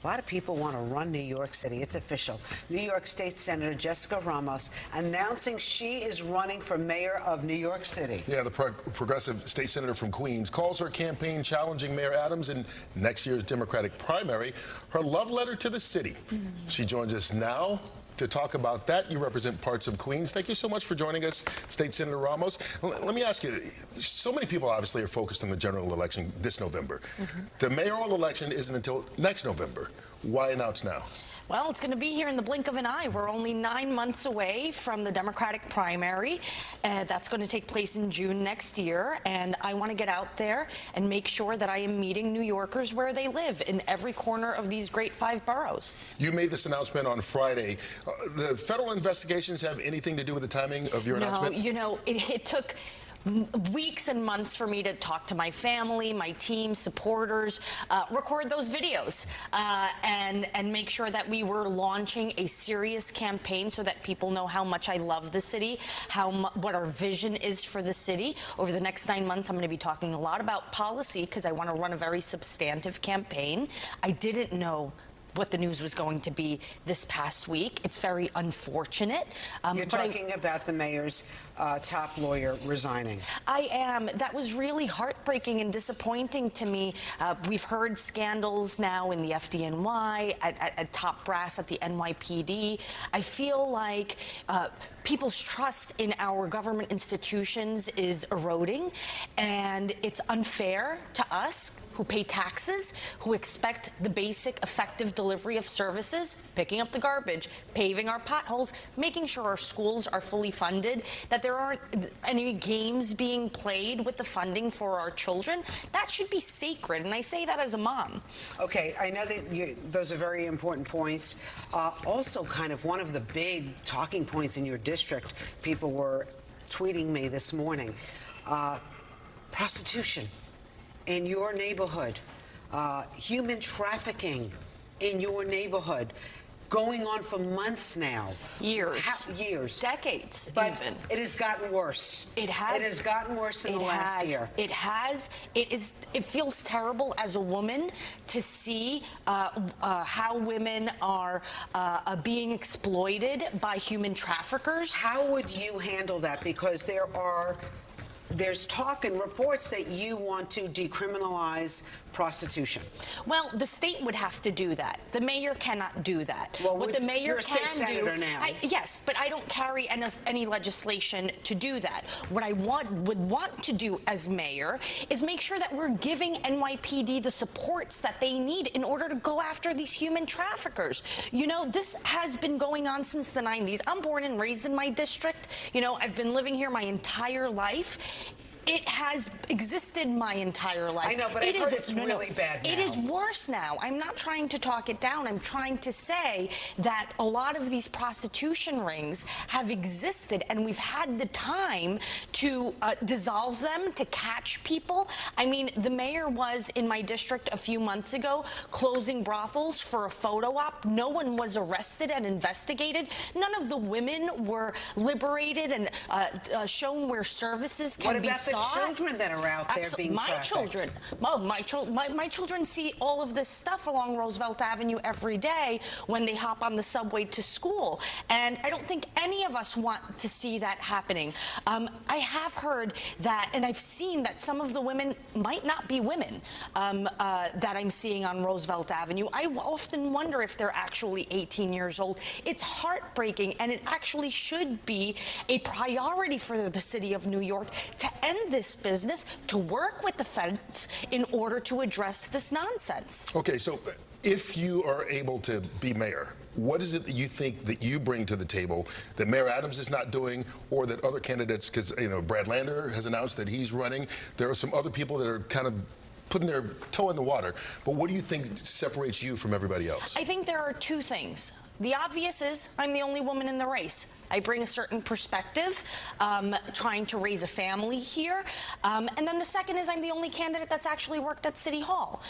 A lot of people want to run New York City. It's official. New York State Senator Jessica Ramos announcing she is running for mayor of New York City. Yeah, the progressive state senator from Queens calls her campaign challenging Mayor Adams in next year's Democratic primary her love letter to the city. She joins us now to talk about that. You represent parts of Queens. Thank you so much for joining us, State Senator Ramos. Let me ask you, so many people obviously are focused on the general election this November. The mayoral election isn't until next November. Why announce now? Well, it's going to be here in the blink of an eye. We're only 9 months away from the Democratic primary. That's going to take place in June next year. And I want to get out there and make sure that I am meeting New Yorkers where they live in every corner of these great 5 boroughs. You made this announcement on Friday. The federal investigations have anything to do with the timing of your announcement? No, you know, it took weeks and months for me to talk to my family, my team, supporters, record those videos, and make sure that we were launching a serious campaign so that people know how much I love the city, what our vision is for the city. Over the next 9 months, I'm going to be talking a lot about policy because I want to run a very substantive campaign. I didn't know what the news was going to be this past week. It's very unfortunate. You're talking about the mayor's top lawyer resigning. I am. That was really heartbreaking and disappointing to me. We've heard scandals now in the FDNY, at top brass at the NYPD. I feel like people's trust in our government institutions is eroding, and it's unfair to us who pay taxes, who expect the basic effective delivery of services, picking up the garbage, paving our potholes, making sure our schools are fully funded, that there aren't any games being played with the funding for our children. That should be sacred, and I say that as a mom. Okay, I know that those are very important points. Also, kind of one of the big talking points in your district, people were tweeting me this morning, prostitution in your neighborhood, human trafficking in your neighborhood, going on for months now. Years. Years. Decades, but even. It has gotten worse. It has. It has gotten worse in the last year. It has. It feels terrible as a woman to see how women are being exploited by human traffickers. How would you handle that? Because there's talk and reports that you want to decriminalize prostitution. Well, the state would have to do that. The mayor cannot do that. Well, what the mayor you're a state can senator do, now. Yes, but I don't carry any legislation to do that. What I would want to do as mayor is make sure that we're giving NYPD the supports that they need in order to go after these human traffickers. You know, this has been going on since the 90s. I'm born and raised in my district. You know, I've been living here my entire life. It has existed my entire life. I know, but I heard it's really bad now. It is worse now. I'm not trying to talk it down. I'm trying to say that a lot of these prostitution rings have existed, and we've had the time to dissolve them, to catch people. I mean, the mayor was in my district a few months ago closing brothels for a photo op. No one was arrested and investigated. None of the women were liberated and shown where services can be sought. Children that are out there being trafficked. My children see all of this stuff along Roosevelt Avenue every day when they hop on the subway to school, and I don't think any of us want to see that happening. I have heard that, and I've seen that some of the women might not be women that I'm seeing on Roosevelt Avenue. I often wonder if they're actually 18 years old. It's heartbreaking, and it actually should be a priority for the city of New York to end this business, to work with the feds in order to address this nonsense. Okay, so if you are able to be mayor, what is it that you think that you bring to the table that Mayor Adams is not doing, or that other candidates, because, you know, Brad Lander has announced that he's running. There are some other people that are kind of putting their toe in the water. But what do you think separates you from everybody else? I think there are 2 things. The obvious is I'm the only woman in the race. I bring a certain perspective, trying to raise a family here. And then the second is I'm the only candidate that's actually worked at City Hall,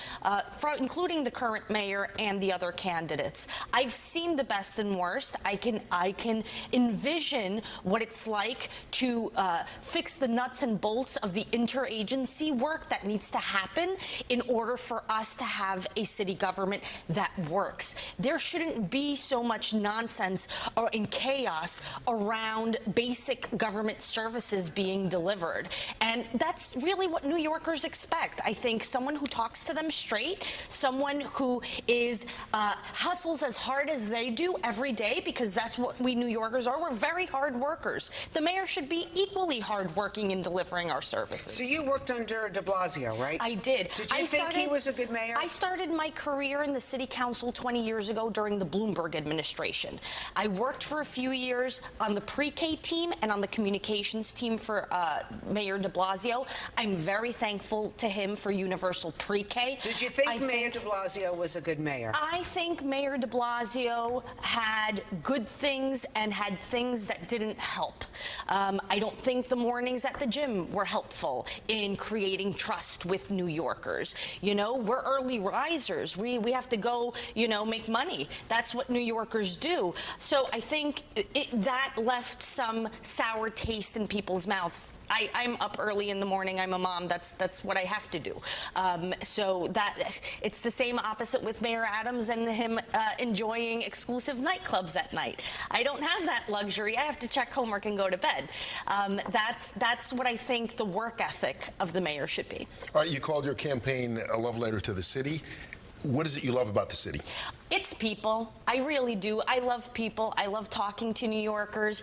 including the current mayor and the other candidates. I've seen the best and worst. I can envision what it's like to fix the nuts and bolts of the interagency work that needs to happen in order for us to have a city government that works. There shouldn't be so much nonsense or in chaos around basic government services being delivered. And that's really what New Yorkers expect. I think someone who talks to them straight, someone who is hustles as hard as they do every day, because that's what we New Yorkers are. We're very hard workers. The mayor should be equally hard working in delivering our services. So you worked under de Blasio, right? I did. Did you think he was a good mayor? I started my career in the city council 20 years ago during the Bloomberg administration. I worked for a few years on the pre-K team and on the communications team for Mayor de Blasio. I'm very thankful to him for universal pre-K. Did you think Mayor de Blasio was a good mayor? I think Mayor de Blasio had good things and had things that didn't help. I don't think the mornings at the gym were helpful in creating trust with New Yorkers. You know, we're early risers. We have to go, you know, make money. That's what New Yorkers do. So I think that left some sour taste in people's mouths. I'm up early in the morning. I'm a mom. That's what I have to do. So that it's the same opposite with Mayor Adams and him enjoying exclusive nightclubs at night. I don't have that luxury. I have to check homework and go to bed. That's what I think the work ethic of the mayor should be. All right, you called your campaign a love letter to the city. What is it you love about the city? It's people. I really do. I love people. I love talking to New Yorkers.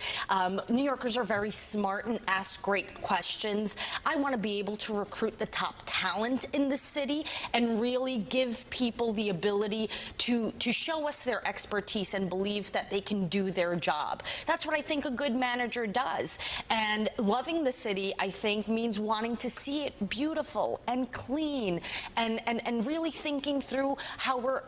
New Yorkers are very smart and ask great questions. I want to be able to recruit the top talent in the city and really give people the ability to show us their expertise and believe that they can do their job. That's what I think a good manager does. And loving the city, I think, means wanting to see it beautiful and clean and really thinking through how we're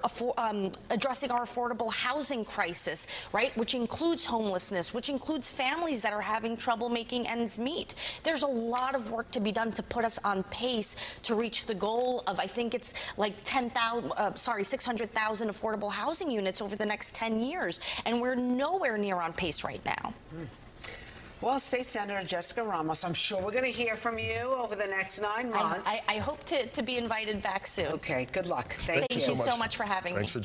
addressing our affordable housing crisis, right? Which includes homelessness, which includes families that are having trouble making ends meet. There's a lot of work to be done to put us on pace to reach the goal of, I think it's like 600,000 affordable housing units over the next 10 years. And we're nowhere near on pace right now. Well, State Senator Jessica Ramos, I'm sure we're going to hear from you over the next 9 months. I hope to be invited back soon. Okay, good luck. Thank you so much for having me. Thanks for